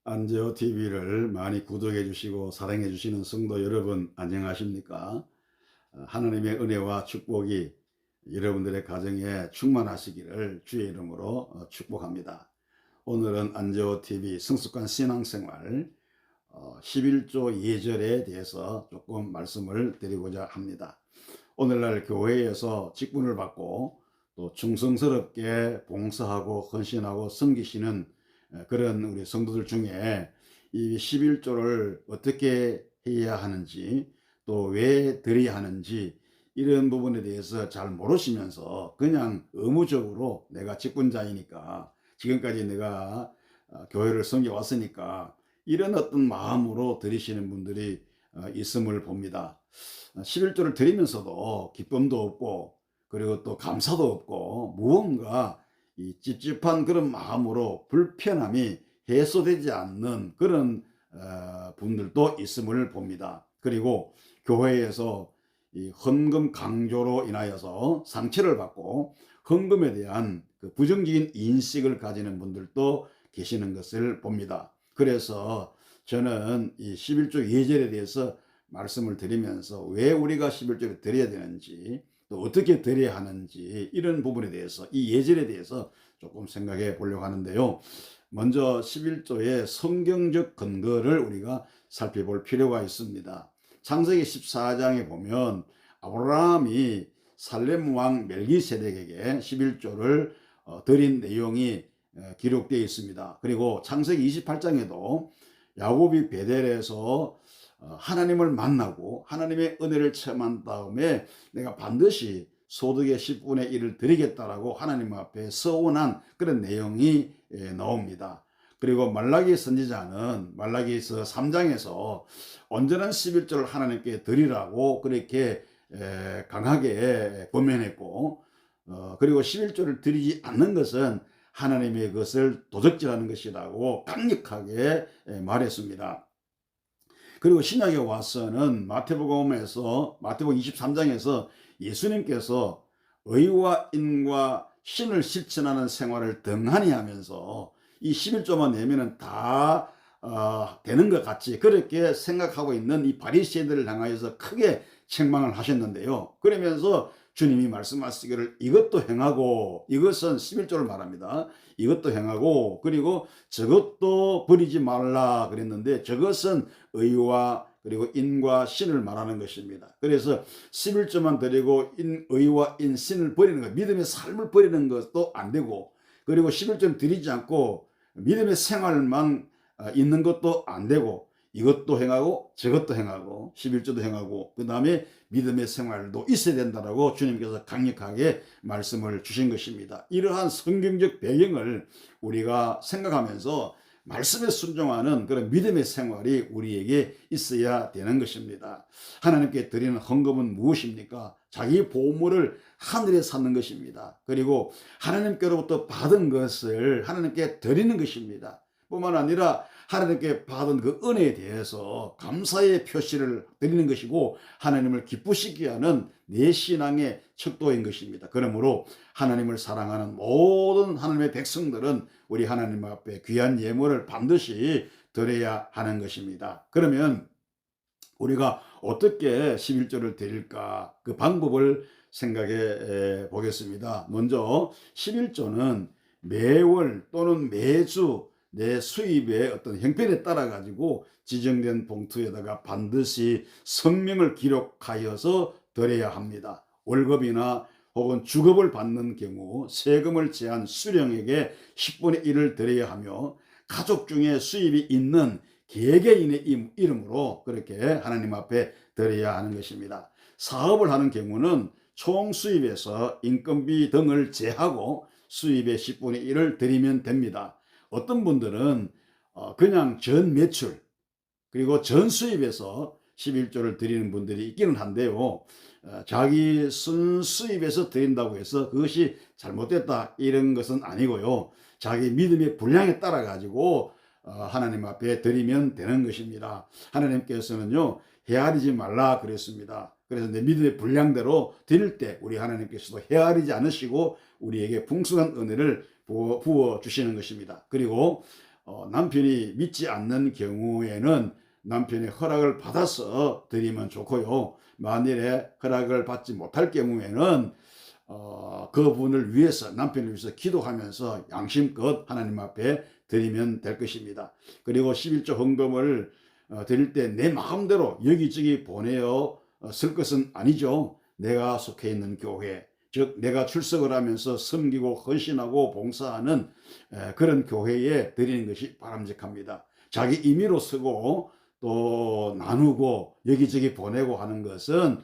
안재호 TV를 많이 구독해 주시고 사랑해 주시는 성도 여러분, 안녕하십니까? 하나님의 은혜와 축복이 여러분들의 가정에 충만하시기를 주의 이름으로 축복합니다. 오늘은 안재호 TV 성숙한 신앙생활 11조 예절에 대해서 조금 말씀을 드리고자 합니다. 오늘날 교회에서 직분을 받고 또 충성스럽게 봉사하고 헌신하고 섬기시는 그런 우리 성도들 중에 이 11조를 어떻게 해야 하는지, 또 왜 드려야 하는지, 이런 부분에 대해서 잘 모르시면서 그냥 의무적으로 내가 직분자이니까, 지금까지 내가 교회를 섬겨왔으니까, 이런 어떤 마음으로 드리시는 분들이 있음을 봅니다. 11조를 드리면서도 기쁨도 없고, 그리고 또 감사도 없고, 무언가 이 찝찝한 그런 마음으로 불편함이 해소되지 않는 그런 분들도 있음을 봅니다. 그리고 교회에서 이 헌금 강조로 인하여서 상처를 받고 헌금에 대한 그 부정적인 인식을 가지는 분들도 계시는 것을 봅니다. 그래서 저는 이 11조 예절에 대해서 말씀을 드리면서 왜 우리가 11조를 드려야 되는지, 또 어떻게 드려야 하는지, 이런 부분에 대해서, 이 예절에 대해서 조금 생각해 보려고 하는데요. 먼저 11조의 성경적 근거를 우리가 살펴볼 필요가 있습니다. 창세기 14장에 보면 아브라함이 살렘 왕 멜기세덱에게 11조를 드린 내용이 기록되어 있습니다. 그리고 창세기 28장에도 야곱이 베델에서 하나님을 만나고 하나님의 은혜를 체험한 다음에 내가 반드시 소득의 10분의 1을 드리겠다라고 하나님 앞에 서원한 그런 내용이 나옵니다. 그리고 말라기 선지자는 말라기서 3장에서 온전한 11조를 하나님께 드리라고 그렇게 강하게 권면했고, 그리고 11조를 드리지 않는 것은 하나님의 것을 도적질하는 것이라고 강력하게 말했습니다. 그리고 신약에 와서는 마태복음 23장에서 예수님께서 의와 인과 신을 실천하는 생활을 등한히 하면서 이 11조만 내면은 다 되는 것 같이 그렇게 생각하고 있는 이 바리새인들을 향하여서 크게 책망을 하셨는데요. 그러면서 주님이 말씀하시기를 이것도 행하고, 이것은 11조를 말합니다. 이것도 행하고 그리고 저것도 버리지 말라 그랬는데, 저것은 의와 그리고 인과 신을 말하는 것입니다. 그래서 11조만 드리고 의와 인, 신을 버리는 것, 믿음의 삶을 버리는 것도 안 되고, 그리고 11조를 드리지 않고 믿음의 생활만 있는 것도 안 되고, 이것도 행하고 저것도 행하고 11조도 행하고 그 다음에 믿음의 생활도 있어야 된다라고 주님께서 강력하게 말씀을 주신 것입니다. 이러한 성경적 배경을 우리가 생각하면서 말씀에 순종하는 그런 믿음의 생활이 우리에게 있어야 되는 것입니다. 하나님께 드리는 헌금은 무엇입니까? 자기 보물을 하늘에 쌓는 것입니다. 그리고 하나님께로부터 받은 것을 하나님께 드리는 것입니다. 뿐만 아니라 하나님께 받은 그 은혜에 대해서 감사의 표시를 드리는 것이고, 하나님을 기쁘시게 하는 내 신앙의 척도인 것입니다. 그러므로 하나님을 사랑하는 모든 하나님의 백성들은 우리 하나님 앞에 귀한 예물을 반드시 드려야 하는 것입니다. 그러면 우리가 어떻게 11조를 드릴까, 그 방법을 생각해 보겠습니다. 먼저 11조는 매월 또는 매주 내 수입의 어떤 형편에 따라 가지고 지정된 봉투에다가 반드시 성명을 기록하여서 드려야 합니다. 월급이나 혹은 주급을 받는 경우 세금을 제한 수령에게 10분의 1을 드려야 하며, 가족 중에 수입이 있는 개개인의 이름으로 그렇게 하나님 앞에 드려야 하는 것입니다. 사업을 하는 경우는 총 수입에서 인건비 등을 제하고 수입의 10분의 1을 드리면 됩니다. 어떤 분들은 그냥 전 매출 그리고 전 수입에서 11조를 드리는 분들이 있기는 한데요. 자기 순수입에서 드린다고 해서 그것이 잘못됐다 이런 것은 아니고요. 자기 믿음의 분량에 따라 가지고 하나님 앞에 드리면 되는 것입니다. 하나님께서는요, 헤아리지 말라 그랬습니다. 그래서 내 믿음의 분량대로 드릴 때 우리 하나님께서도 헤아리지 않으시고 우리에게 풍성한 은혜를 부어 주시는 것입니다. 그리고 남편이 믿지 않는 경우에는 남편의 허락을 받아서 드리면 좋고요. 만일에 허락을 받지 못할 경우에는 그분을 위해서, 남편을 위해서 기도하면서 양심껏 하나님 앞에 드리면 될 것입니다. 그리고 11조 헌금을 드릴 때 내 마음대로 여기저기 보내어 쓸 것은 아니죠. 내가 속해 있는 교회, 즉 내가 출석을 하면서 섬기고 헌신하고 봉사하는 그런 교회에 드리는 것이 바람직합니다. 자기 임의로 쓰고 또 나누고 여기저기 보내고 하는 것은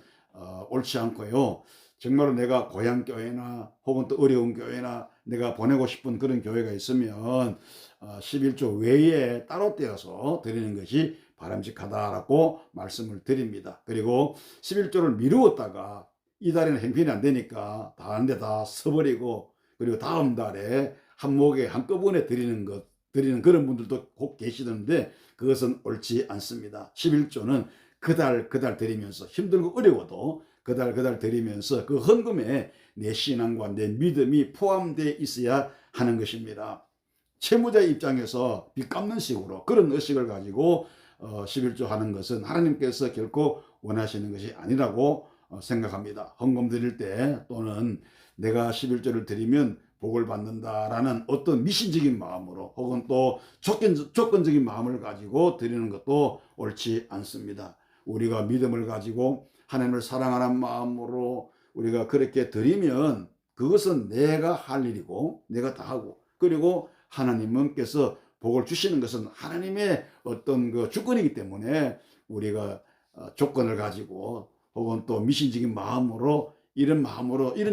옳지 않고요. 정말로 내가 고향 교회나 혹은 또 어려운 교회나 내가 보내고 싶은 그런 교회가 있으면 11조 외에 따로 떼어서 드리는 것이 바람직하다라고 말씀을 드립니다. 그리고 11조를 미루었다가 이달에는 형편이 안 되니까 다른 데다 써버리고 그리고 다음 달에 한목에 한꺼번에 드리는 그런 분들도 꼭 계시던데 그것은 옳지 않습니다. 11조는 그달 드리면서 힘들고 어려워도 그달 드리면서 그 헌금에 내 신앙과 내 믿음이 포함되어 있어야 하는 것입니다. 채무자의 입장에서 빚 갚는 식으로 그런 의식을 가지고 11조 하는 것은 하나님께서 결코 원하시는 것이 아니라고 생각합니다. 헌금 드릴 때 또는 내가 11조를 드리면 복을 받는다라는 어떤 미신적인 마음으로 혹은 또 조건적인 마음을 가지고 드리는 것도 옳지 않습니다. 우리가 믿음을 가지고 하나님을 사랑하는 마음으로 우리가 그렇게 드리면 그것은 내가 할 일이고 내가 다 하고 그리고 하나님께서 복을 주시는 것은 하나님의 어떤 그 주권이기 때문에 우리가 조건을 가지고 혹은 또 미신적인 마음으로 이런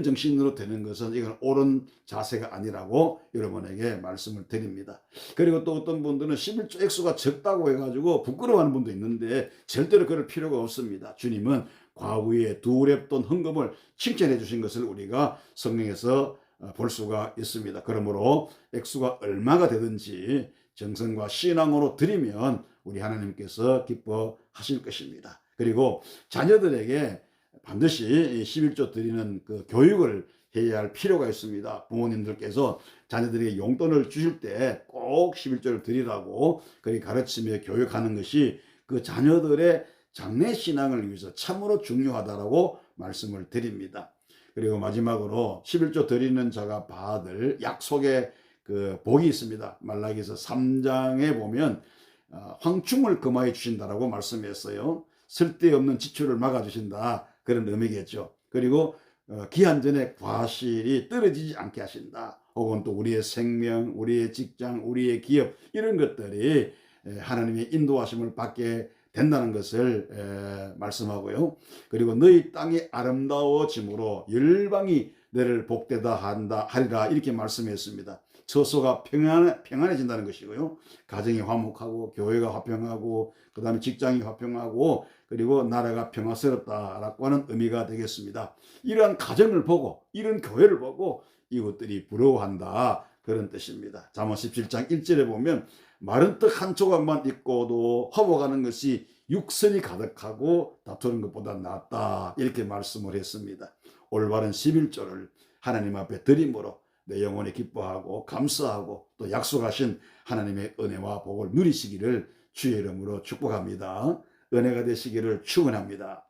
정신으로 되는 것은 이건 옳은 자세가 아니라고 여러분에게 말씀을 드립니다. 그리고 또 어떤 분들은 11조 액수가 적다고 해가지고 부끄러워하는 분도 있는데 절대로 그럴 필요가 없습니다. 주님은 과거에 두렵던 헌금을 칭찬해 주신 것을 우리가 성경에서 볼 수가 있습니다. 그러므로 액수가 얼마가 되든지 정성과 신앙으로 드리면 우리 하나님께서 기뻐하실 것입니다. 그리고 자녀들에게 반드시 11조 드리는 그 교육을 해야 할 필요가 있습니다. 부모님들께서 자녀들에게 용돈을 주실 때 꼭 11조를 드리라고 그렇게 가르치며 교육하는 것이 그 자녀들의 장래 신앙을 위해서 참으로 중요하다라고 말씀을 드립니다. 그리고 마지막으로 11조 드리는 자가 받을 약속의 그 복이 있습니다. 말라기서 3장에 보면 황충을 금하여 주신다라고 말씀했어요. 쓸데없는 지출을 막아주신다. 그런 의미겠죠. 그리고 기한 전에 과실이 떨어지지 않게 하신다. 혹은 또 우리의 생명, 우리의 직장, 우리의 기업 이런 것들이 하나님의 인도하심을 받게 된다는 것을 말씀하고요. 그리고 너희 땅이 아름다워짐으로 열방이 너를 복되다 하리라 이렇게 말씀했습니다. 처소가 평안해진다는 것이고요. 가정이 화목하고 교회가 화평하고 그 다음에 직장이 화평하고 그리고 나라가 평화스럽다라고 하는 의미가 되겠습니다. 이러한 가정을 보고 이런 교회를 보고 이것들이 부러워한다 그런 뜻입니다. 잠언 17장 1절에 보면 마른 떡 한 조각만 있고도 허복하는 것이 육선이 가득하고 다투는 것보다 낫다 이렇게 말씀을 했습니다. 올바른 11조를 하나님 앞에 드림으로 내 영혼이 기뻐하고 감사하고 또 약속하신 하나님의 은혜와 복을 누리시기를 주의 이름으로 축복합니다. 은혜가 되시기를 축원합니다.